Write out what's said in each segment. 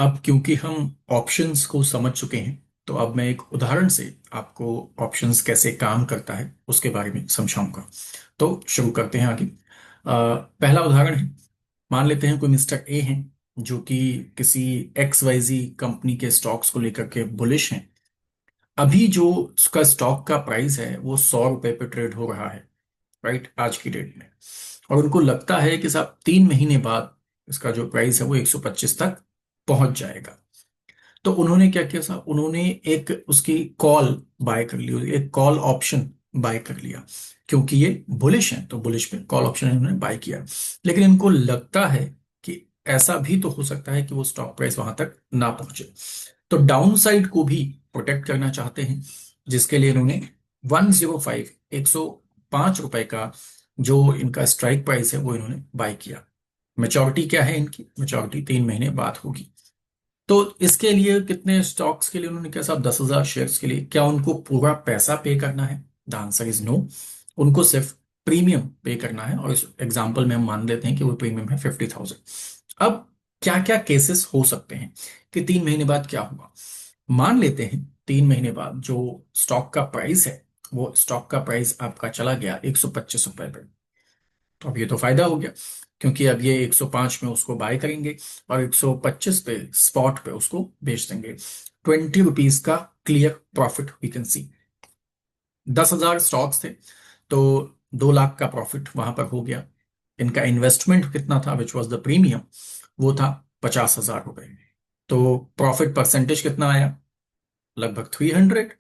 अब क्योंकि हम ऑप्शंस को समझ चुके हैं, तो अब मैं एक उदाहरण से आपको ऑप्शंस कैसे काम करता है उसके बारे में समझाऊंगा। तो शुरू करते हैं आगे। पहला उदाहरण है, मान लेते हैं कोई मिस्टर ए हैं जो कि किसी एक्स वाई जी कंपनी के स्टॉक्स को लेकर के बुलिश हैं। अभी जो उसका स्टॉक का प्राइस है वो 100 रुपए पे ट्रेड हो रहा है, राइट, आज की डेट में। और उनको लगता है कि साहब 3 महीने बाद इसका जो प्राइस है वो 125 तक पहुंच जाएगा। तो उन्होंने क्या किया साहब, उन्होंने एक उसकी कॉल बाय कर ली, एक कॉल ऑप्शन बाय कर लिया। क्योंकि ये बुलिश है तो बुलिश पे कॉल ऑप्शन इन्होंने बाय किया। लेकिन इनको लगता है कि ऐसा भी तो हो सकता है कि वो स्टॉक प्राइस वहां तक ना पहुंचे। तो डाउन साइड को भी प्रोटेक्ट करना चाहते हैं, जिसके लिए इन्होंने 105 105 रुपए का जो इनका स्ट्राइक प्राइस है वो इन्होंने बाय किया। मेचोरिटी क्या है इनकी? मेचोरिटी 3 महीने बाद होगी। तो इसके लिए कितने स्टॉक्स के लिए उन्होंने क्या साहब, 10,000 शेयर्स के लिए क्या उनको पूरा पैसा पे करना है? The answer is no. उनको सिर्फ प्रीमियम पे करना है, और इस एग्जांपल में हम मान लेते हैं कि वो प्रीमियम है 50,000। अब क्या क्या केसेस हो सकते हैं कि 3 महीने बाद क्या होगा? मान लेते हैं 3 महीने बाद जो स्टॉक का प्राइस है, वो स्टॉक का प्राइस आपका चला गया 125 रुपए पे। तो अब ये तो फायदा हो गया, क्योंकि अब ये 105 में उसको बाय करेंगे और 125 पे स्पॉट पे उसको बेच देंगे। 20 रुपीज का clear profit we can see. 10,000 stocks थे, तो 2 लाख का प्रॉफिट वहां पर हो गया। इनका इन्वेस्टमेंट कितना था, विच वॉज द प्रीमियम, वो था 50,000 रुपए। तो प्रॉफिट परसेंटेज कितना आया? लगभग 300।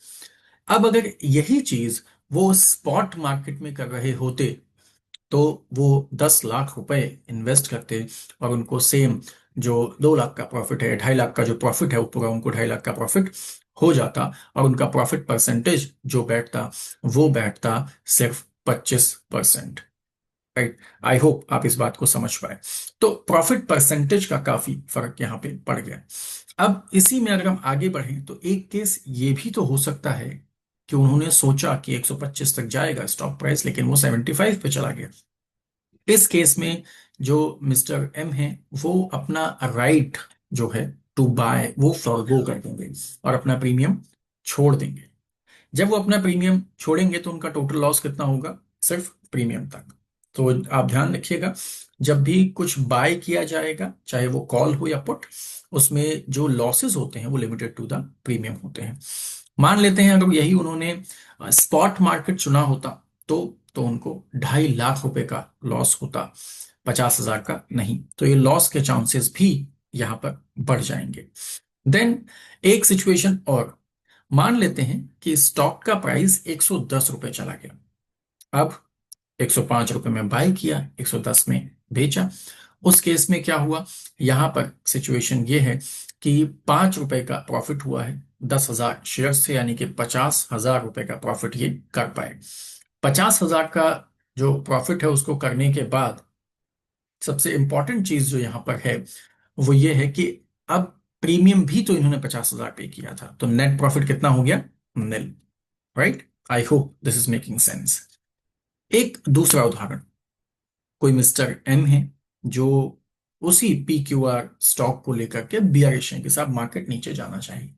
अब अगर यही चीज वो स्पॉट मार्केट में कर रहे होते तो वो 10 लाख रुपए इन्वेस्ट करते और उनको सेम जो 2 लाख का प्रॉफिट है, 2.5 लाख का जो प्रॉफिट है वो पूरा उनको 2.5 लाख का प्रॉफिट हो जाता। और उनका प्रॉफिट परसेंटेज जो बैठता वो बैठता सिर्फ 25%। राइट। आई होप आप इस बात को समझ पाए। तो प्रॉफिट परसेंटेज का काफी फर्क यहाँ पे पड़ गया। अब इसी में अगर हम आगे बढ़ें तो एक केस ये भी तो हो सकता है कि उन्होंने सोचा कि 125 तक जाएगा स्टॉक प्राइस, लेकिन वो 75 पे चला गया। इस केस में जो मिस्टर एम है वो अपना राइट जो है टू बाय वो फॉरगो कर देंगे और अपना प्रीमियम छोड़ देंगे। जब वो अपना प्रीमियम छोड़ेंगे तो उनका टोटल लॉस कितना होगा? सिर्फ प्रीमियम तक। तो आप ध्यान रखिएगा, जब भी कुछ बाय किया जाएगा, चाहे वो कॉल हो या पुट, उसमें जो लॉसेस होते हैं वो लिमिटेड टू द प्रीमियम होते हैं। मान लेते हैं अगर यही उन्होंने स्पॉट मार्केट चुना होता तो उनको 2.5 लाख रुपए का लॉस होता, 50,000 का नहीं। तो ये लॉस के चांसेस भी यहां पर बढ़ जाएंगे। देन एक सिचुएशन और, मान लेते हैं कि स्टॉक का प्राइस 110 रुपए चला गया। अब 105 रुपए में बाय किया, 110 में बेचा। उस केस में क्या हुआ? यहां पर सिचुएशन ये है कि 5 रुपए का प्रॉफिट हुआ है 10,000 शेयर से, यानी कि 50,000 रुपए का प्रॉफिट ये कर पाए। 50,000 का जो प्रॉफिट है उसको करने के बाद सबसे इंपॉर्टेंट चीज जो यहां पर है वो ये है कि अब प्रीमियम भी तो इन्होंने 50,000 पे किया था, तो नेट प्रॉफिट कितना हो गया? Nil. Right. I hope this is making sense. एक दूसरा उदाहरण, कोई मिस्टर एम है जो उसी पी क्यू आर स्टॉक को लेकर के बियरिश है कि साहब मार्केट नीचे जाना चाहिए।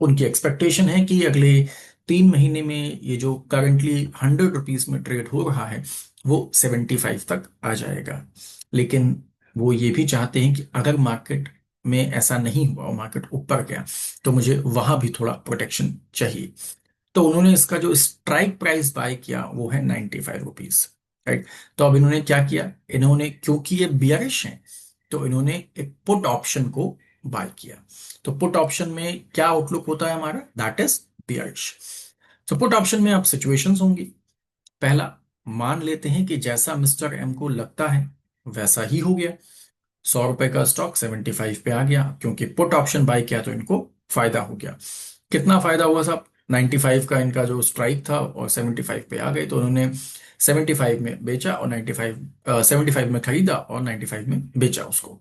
उनकी एक्सपेक्टेशन है कि अगले 3 महीने में ये जो करंटली 100 रुपीज में ट्रेड हो रहा है वो 75 तक आ जाएगा। लेकिन वो ये भी चाहते हैं कि अगर मार्केट में ऐसा नहीं हुआ और मार्केट ऊपर गया तो मुझे वहां भी थोड़ा प्रोटेक्शन चाहिए। तो उन्होंने इसका जो स्ट्राइक प्राइस बाय किया वो है 95 रुपीज। राइट। तो अब इन्होंने क्या किया, इन्होंने क्योंकि ये बियरिश है तो इन्होंने एक पुट ऑप्शन को बाय किया। तो पुट ऑप्शन में क्या आउटलुक होता है हमारा? That is bearish. तो पुट ऑप्शन में अब सिचुएशंस होंगी। पहला, मान लेते हैं कि जैसा मिस्टर एम को लगता है वैसा ही हो गया, 100 रुपए का स्टॉक 75 पे आ गया। क्योंकि पुट ऑप्शन बाय किया तो इनको फायदा हो गया। कितना फायदा हुआ साहब? 95 का इनका जो स्ट्राइक था और 75 पे आ गए, तो उन्होंने 75 में बेचा और 95 75 में खरीदा और 95 में बेचा उसको।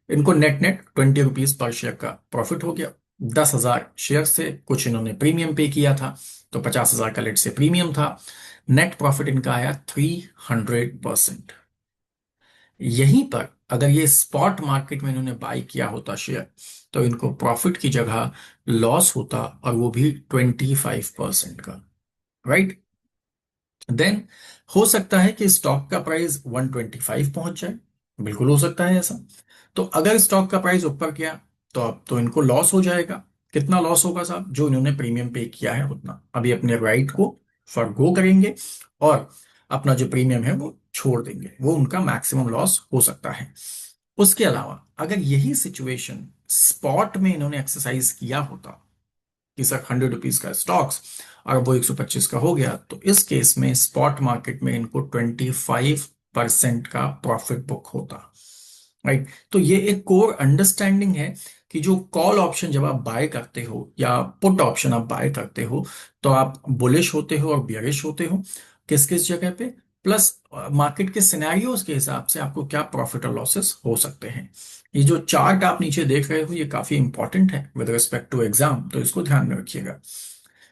इनको net net 20 rupees per share का प्रॉफिट हो गया। 10,000 शेयर से कुछ इन्होंने प्रीमियम पे किया था, तो 50,000 का लेट से प्रीमियम था। नेट प्रॉफिट इनका आया 300%। यहीं पर अगर ये स्पॉट मार्केट में इन्होंने बाई किया होता शेयर, तो इनको प्रॉफिट की जगह लॉस होता, और वो भी 25% का। राइट। देन हो सकता है कि स्टॉक का प्राइस 125 पहुंच जाए, बिल्कुल हो सकता है ऐसा। तो अगर स्टॉक का प्राइस ऊपर गया, तो अब तो इनको लॉस हो जाएगा। कितना लॉस होगा साहब? जो इन्होंने प्रीमियम पे किया है उतना, अभी अपने राइट को फॉरगो करेंगे और अपना जो प्रीमियम है वो छोड़ देंगे, वो उनका मैक्सिमम लॉस हो सकता है। उसके अलावा अगर यही सिचुएशन स्पॉट में इन्होंने एक्सरसाइज किया होता कि सर 100 रुपीज का स्टॉक्स और वो 125 का हो गया, तो इस केस में स्पॉट मार्केट में इनको 25% का प्रॉफिट बुक होता। राइट। तो ये एक कोर अंडरस्टैंडिंग है कि जो कॉल ऑप्शन जब आप बाय करते हो या पुट ऑप्शन आप बाय करते हो, तो आप बुलिश होते हो और बियरिश होते हो किस किस जगह पे, प्लस मार्केट के सिनेरियोज के हिसाब से आपको क्या प्रॉफिट और लॉसेस हो सकते हैं। ये जो चार्ट आप नीचे देख रहे हो ये काफी इंपॉर्टेंट है विद रिस्पेक्ट टू एग्जाम, तो इसको ध्यान में रखिएगा।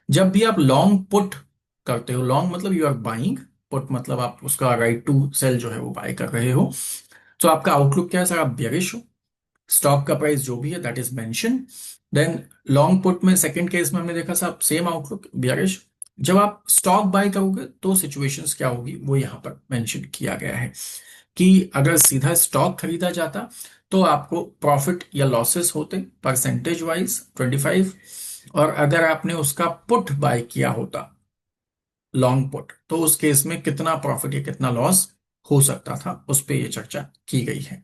जब भी आप लॉन्ग पुट करते हो, लॉन्ग मतलब यू आर बाइंग, पुट मतलब आप उसका राइट टू सेल जो है वो बाय कर रहे हो, तो आपका आउटलुक क्या है सर? आप बेरिश हो, स्टॉक का प्राइस जो भी है that is mention. Then long put में सेकंड केस में हमने देखा साहब सेम आउटलुक बियरिश। जब आप स्टॉक बाय करोगे तो सिचुएशंस क्या होगी वो यहाँ पर मेंशन किया गया है कि अगर सीधा स्टॉक खरीदा जाता तो आपको प्रॉफिट या लॉसेस होते परसेंटेज वाइज 25, और अगर आपने उसका पुट बाय किया होता लॉन्ग पुट, तो उस केस में कितना प्रॉफिट या कितना लॉस हो सकता था, उस पर यह चर्चा की गई है।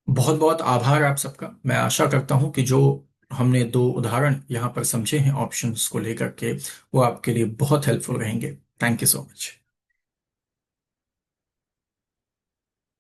बहुत बहुत आभार आप सबका। मैं आशा करता हूं कि जो हमने दो उदाहरण यहाँ पर समझे हैं ऑप्शंस को लेकर के, वो आपके लिए बहुत हेल्पफुल रहेंगे। Thank you so much.